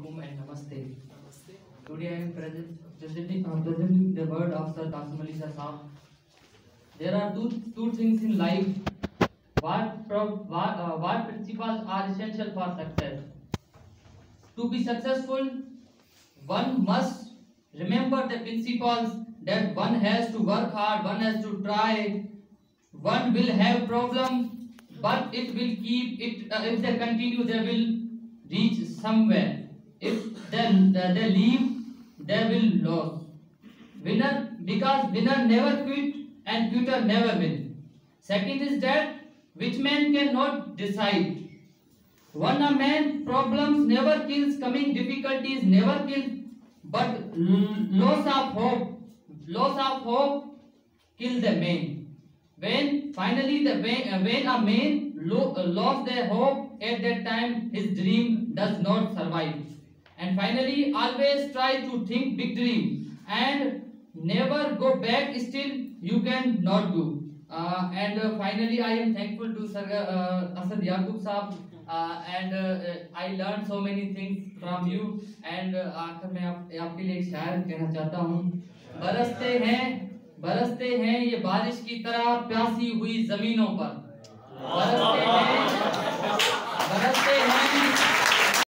alaikum and namaste. Today I am presenting the word of Sir Qasim Ali Sahab. There are two things in life. What principles are essential for success? To be successful, one must remember the principles that one has to work hard, one has to try, one will have problems, but it will keep it. If they continue, they will reach somewhere. If they leave, they will lose. Winner, because winner never quit and quitter never win. Second is that which man cannot decide. One a man problems never kills, coming difficulties never kills, but loss of hope kill the man. When finally when a man lost their hope, at that time his dream does not survive. And finally, always try to think big dream and never go back. Still you can not do. Finally, I am thankful to Sir Asad Yaqub Saab. I learned so many things from you. And आखिर में आपके लिए एक शायर कहना चाहता हूँ. बरसते हैं ये बारिश की तरह प्यासी हुई जमीनों पर. बरसते हैं